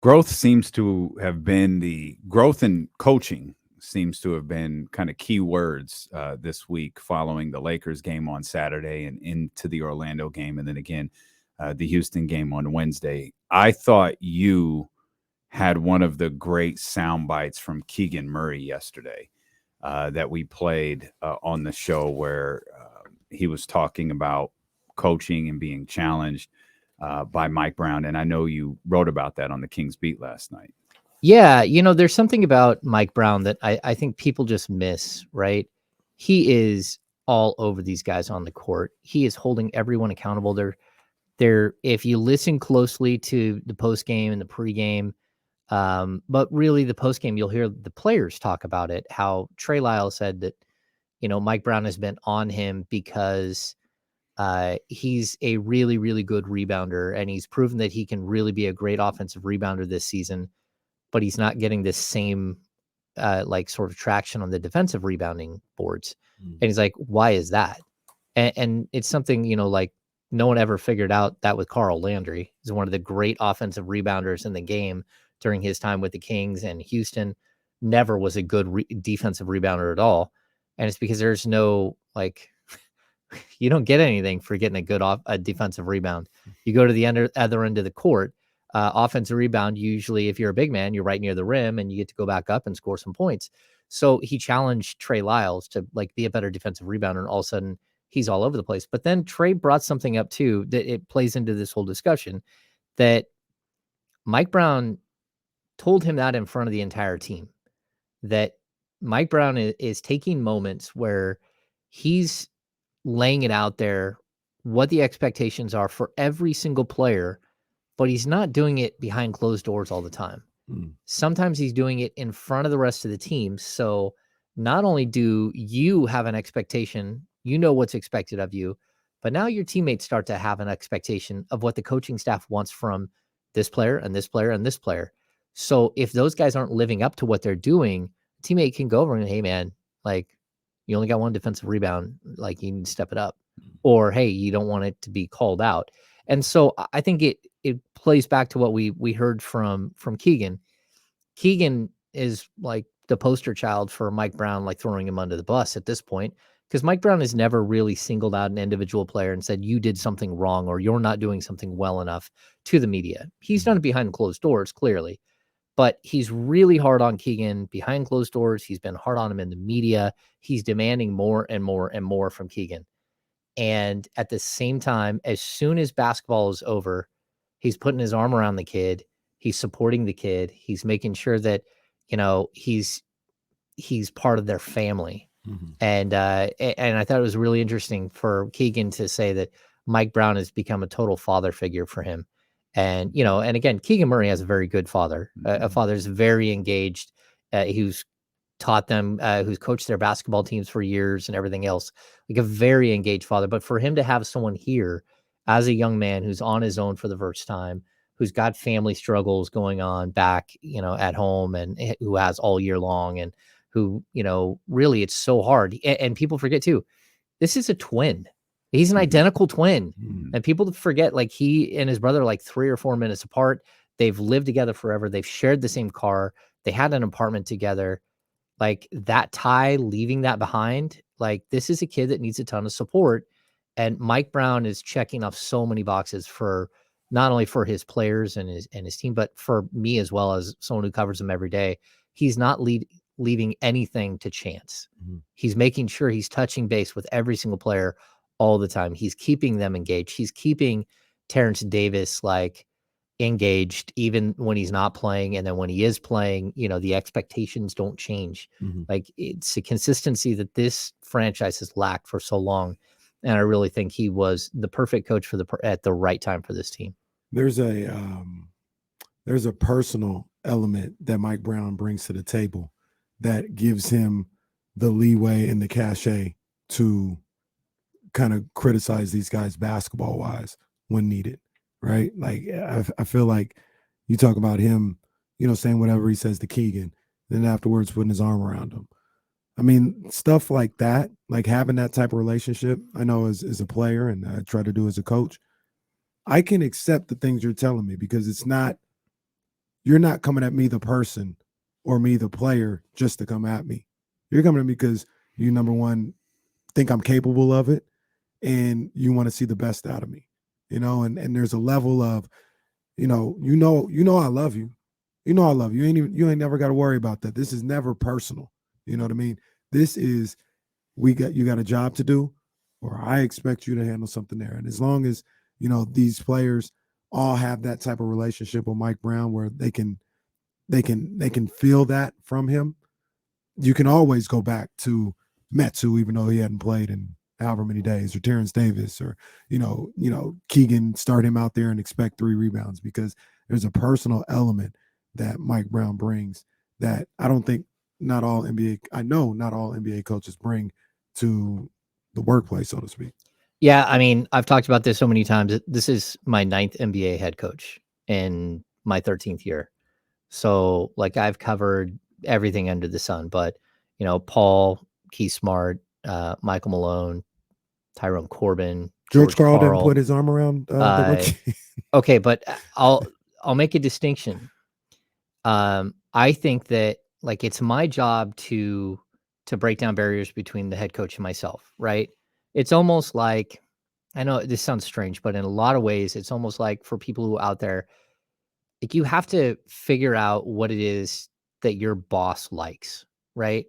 Growth seems to have been the growth in coaching seems to have been kind of key words this week following the Lakers game on Saturday and into the Orlando game. And then again, the Houston game on Wednesday. I thought you had one of the great sound bites from Keegan Murray yesterday that we played on the show where he was talking about coaching and being challenged by Mike Brown. And I know you wrote about that on the Kings Beat last night. Yeah, there's something about Mike Brown that I think people just miss, right? He is all over these guys on the court. He is holding everyone accountable. They're if you listen closely to the post game and the pregame, but really the post game, you'll hear the players talk about it. How Trey Lyles said that, Mike Brown has been on him because he's a really, really good rebounder, and he's proven that he can really be a great offensive rebounder this season, but he's not getting this same sort of traction on the defensive rebounding boards. And he's like, why is that? And it's something, like no one ever figured out that with Carl Landry. He's one of the great offensive rebounders in the game during his time with the Kings, and Houston never was a good defensive rebounder at all. And it's because there's no, you don't get anything for getting a defensive rebound. You go to the other end of the court, offensive rebound, usually if you're a big man, you're right near the rim and you get to go back up and score some points. So he challenged Trey Lyles to be a better defensive rebounder, and all of a sudden he's all over the place. But then Trey brought something up too that it plays into this whole discussion, that Mike Brown told him that in front of the entire team, that Mike Brown is taking moments where he's laying it out there, what the expectations are for every single player, but he's not doing it behind closed doors all the time. Sometimes he's doing it in front of the rest of the team. So not only do you have an expectation, what's expected of you, but now your teammates start to have an expectation of what the coaching staff wants from this player and this player and this player. So if those guys aren't living up to what they're doing, a teammate can go over and, hey man, you only got one defensive rebound, you need to step it up. Or, hey, you don't want it to be called out. And so I think it plays back to what we heard from Keegan. Keegan is the poster child for Mike Brown, throwing him under the bus at this point, because Mike Brown has never really singled out an individual player and said, you did something wrong or you're not doing something well enough to the media. He's done it behind closed doors, clearly. But he's really hard on Keegan behind closed doors. He's been hard on him in the media. He's demanding more and more and more from Keegan. And at the same time, as soon as basketball is over, he's putting his arm around the kid. He's supporting the kid. He's making sure that, he's part of their family. And I thought it was really interesting for Keegan to say that Mike Brown has become a total father figure for him. And, and again, Keegan Murray has a very good father, a father who's very engaged, who's taught them, who's coached their basketball teams for years and everything else, a very engaged father. But for him to have someone here as a young man who's on his own for the first time, who's got family struggles going on back, at home, and who has all year long, and who, really it's so hard. And people forget too, this is a twin. He's an identical twin. And people forget, he and his brother are 3 or 4 minutes apart. They've lived together forever. They've shared the same car. They had an apartment together. That tie, leaving that behind, this is a kid that needs a ton of support. And Mike Brown is checking off so many boxes for not only for his players and his team, but for me as well, as someone who covers them every day. He's not leaving anything to chance. He's making sure he's touching base with every single player all the time. He's keeping them engaged. He's keeping Terrence Davis engaged even when he's not playing. And then when he is playing, the expectations don't change. It's a consistency that this franchise has lacked for so long. And I really think he was the perfect coach at the right time for this team. There's a personal element that Mike Brown brings to the table that gives him the leeway and the cachet to kind of criticize these guys basketball wise when needed. Right. I feel like you talk about him, saying whatever he says to Keegan, then afterwards putting his arm around him. I mean, stuff like that, having that type of relationship, I know as a player, and I try to do as a coach, I can accept the things you're telling me because it's not you're not coming at me, the person, or me, the player, just to come at me. You're coming at me because you, number one, think I'm capable of it, and you want to see the best out of me, and there's a level of, I love you. I love you. You ain't never got to worry about that. This is never personal. You know what I mean? This is, you got a job to do, or I expect you to handle something there. And as long as, these players all have that type of relationship with Mike Brown where they can feel that from him, you can always go back to Metsu, even though he hadn't played in however many days, or Terrence Davis, or Keegan, start him out there and expect 3 rebounds, because there's a personal element that Mike Brown brings that I don't think not all NBA coaches bring to the workplace, so to speak. Yeah, I mean, I've talked about this so many times. This is my 9th NBA head coach in my 13th year. So, like, I've covered everything under the sun. But, Paul, Keith Smart, Michael Malone, Tyrone Corbin, George Karl didn't Karl. put his arm around the rookie. Okay, but I'll make a distinction. I think that, like, it's my job to break down barriers between the head coach and myself, right? It's almost like, I know this sounds strange, but in a lot of ways, it's almost like, for people who are out there, like, you have to figure out what it is that your boss likes, right?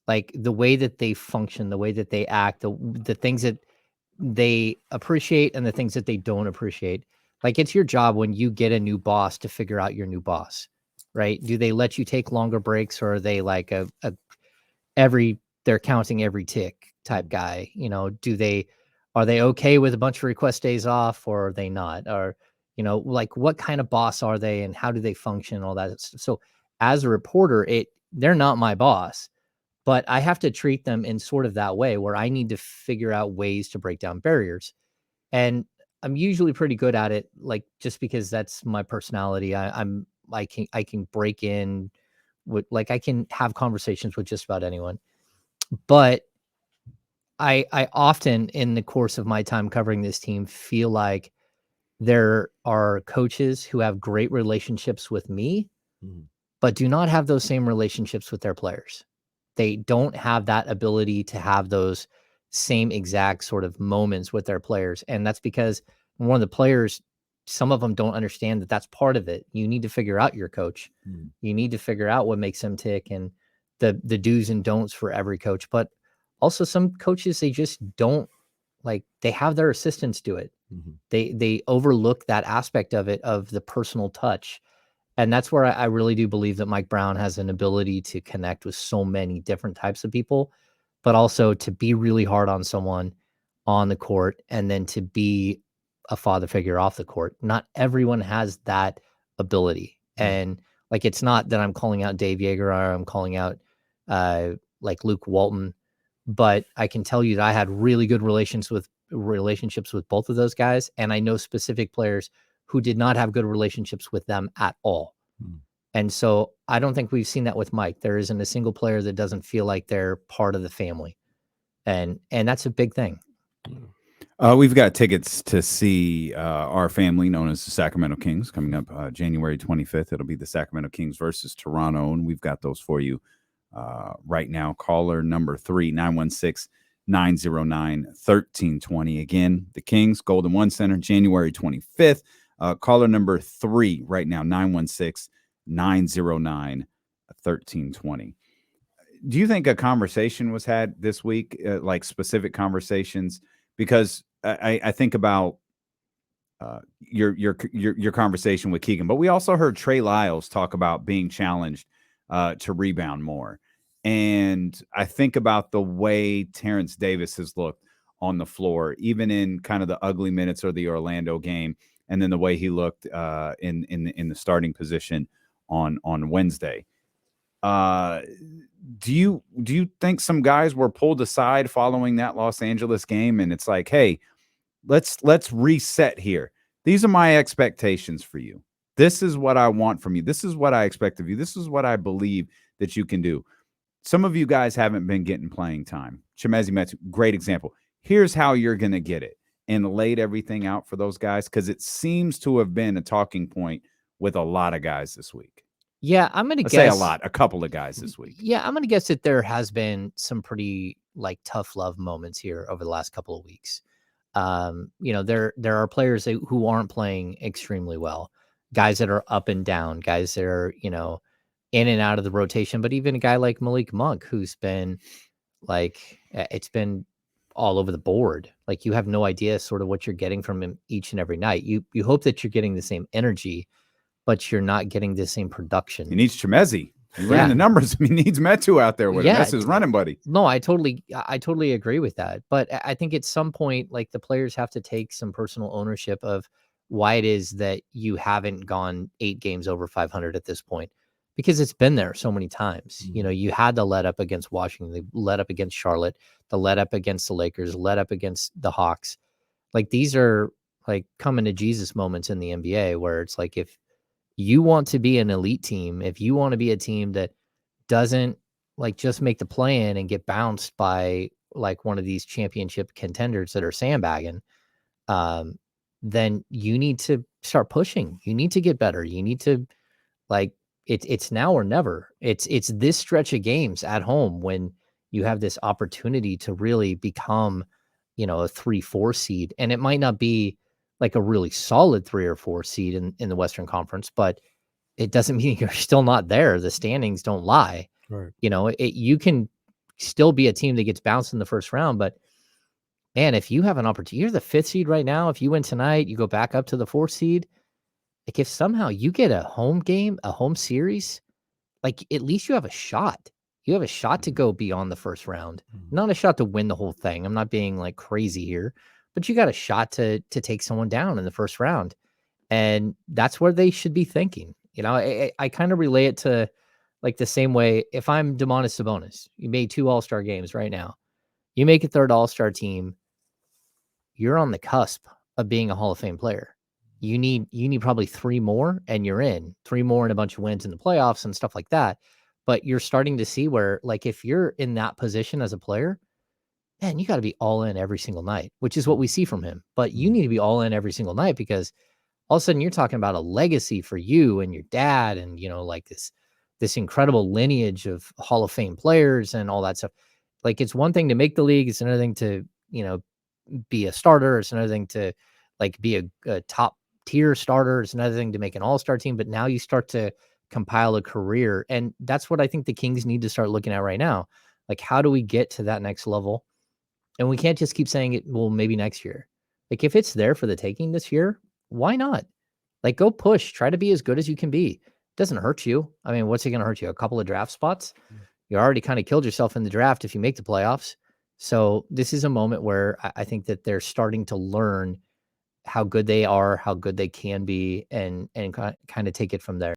Like, the way that they function, the way that they act, the things that they appreciate and the things that they don't appreciate. Like, it's your job when you get a new boss to figure out your new boss, right? Do they let you take longer breaks, or are they like they're counting every tick type guy? Are they okay with a bunch of request days off, or are they not? Or, like, what kind of boss are they, and how do they function? All that. So as a reporter, they're not my boss, but I have to treat them in sort of that way, where I need to figure out ways to break down barriers. And I'm usually pretty good at it, like, just because that's my personality. I can break in with, like, I can have conversations with just about anyone. But I often, in the course of my time covering this team, feel like there are coaches who have great relationships with me, but do not have those same relationships with their players. They don't have that ability to have those same exact sort of moments with their players. And that's because one of the players, some of them don't understand that that's part of it. You need to figure out your coach. You need to figure out what makes them tick, and the do's and don'ts for every coach. But also, some coaches, they just don't, like, they have their assistants do it. They overlook that aspect of it, of the personal touch. And that's where I really do believe that Mike Brown has an ability to connect with so many different types of people, but also to be really hard on someone on the court, and then to be a father figure off the court. Not everyone has that ability. And, like, it's not that I'm calling out Dave Yeager, or I'm calling out like Luke Walton, but I can tell you that I had really good relationships with both of those guys. And I know specific players who did not have good relationships with them at all. And so I don't think we've seen that with Mike. There isn't a single player that doesn't feel like they're part of the family. And that's a big thing. We've got tickets to see our family known as the Sacramento Kings coming up January 25th. It'll be the Sacramento Kings versus Toronto, and we've got those for you right now. Caller number 3, 916-909-1320. Again, the Kings, Golden One Center, January 25th. Caller number 3 right now, 916-909-1320. Do you think a conversation was had this week, like specific conversations? Because I think about your conversation with Keegan, but we also heard Trey Lyles talk about being challenged to rebound more. And I think about the way Terrence Davis has looked on the floor, even in kind of the ugly minutes of the Orlando game, and then the way he looked in the starting position on Wednesday. Do you think some guys were pulled aside following that Los Angeles game, and it's like, hey, let's reset here. These are my expectations for you. This is what I want from you. This is what I expect of you. This is what I believe that you can do. Some of you guys haven't been getting playing time. Chimezie Metu, great example. Here's how you're going to get it, and laid everything out for those guys, because it seems to have been a talking point with a lot of guys this week. Yeah, I'm going to Let's guess say a lot, a couple of guys this week. Yeah, I'm going to guess that there has been some pretty like tough love moments here over the last couple of weeks. There are players who aren't playing extremely well, guys that are up and down, guys that are, in and out of the rotation, but even a guy like Malik Monk, who's been like, it's been all over the board. Like you have no idea sort of what you're getting from him each and every night. You hope that you're getting the same energy, but you're not getting the same production. He needs Chemezi. You ran the numbers. He needs Metu out there with him. That's his running buddy. No, I totally agree with that. But I think at some point, like the players have to take some personal ownership of why it is that you haven't gone 8 games over 500 at this point, because it's been there so many times. Mm-hmm. You had the let up against Washington, the let up against Charlotte, the let up against the Lakers, let up against the Hawks. Like these are like coming to Jesus moments in the NBA where it's like, if you want to be an elite team, if you want to be a team that doesn't like just make the play in and get bounced by like one of these championship contenders that are sandbagging, then you need to start pushing. You need to get better. You need to like it's now or never. It's this stretch of games at home when you have this opportunity to really become, a 3-4 seed. And it might not be like a really solid 3 or 4 seed in the Western Conference, but it doesn't mean you're still not there. The standings don't lie. Right. You can still be a team that gets bounced in the first round, but man, if you have an opportunity, you're the 5th seed right now. If you win tonight, you go back up to the 4th seed. Like if somehow you get a home game, a home series, like at least you have a shot. You have a shot to go beyond the first round, not a shot to win the whole thing. I'm not being like crazy here, but you got a shot to take someone down in the first round. And that's where they should be thinking. I kind of relate it to like the same way. If I'm Domantas Sabonis, you made 2 All-Star games right now. You make a 3rd All-Star team. You're on the cusp of being a Hall of Fame player. You need probably 3 more and you're in. 3 more and a bunch of wins in the playoffs and stuff like that. But you're starting to see where, like, if you're in that position as a player, man, you got to be all in every single night, which is what we see from him. But you need to be all in every single night, because all of a sudden you're talking about a legacy for you and your dad and, like this incredible lineage of Hall of Fame players and all that stuff. Like, it's one thing to make the league. It's another thing to, be a starter. It's another thing to like be a top tier starter. It's another thing to make an all-star team. But now you start to compile a career. And that's what I think the Kings need to start looking at right now. Like, how do we get to that next level? And we can't just keep saying it, well, maybe next year. Like, if it's there for the taking this year, why not? Like, go push. Try to be as good as you can be. It doesn't hurt you. I mean, what's it going to hurt you? A couple of draft spots? You already kind of killed yourself in the draft if you make the playoffs. So this is a moment where I think that they're starting to learn how good they are, how good they can be, and kind of take it from there.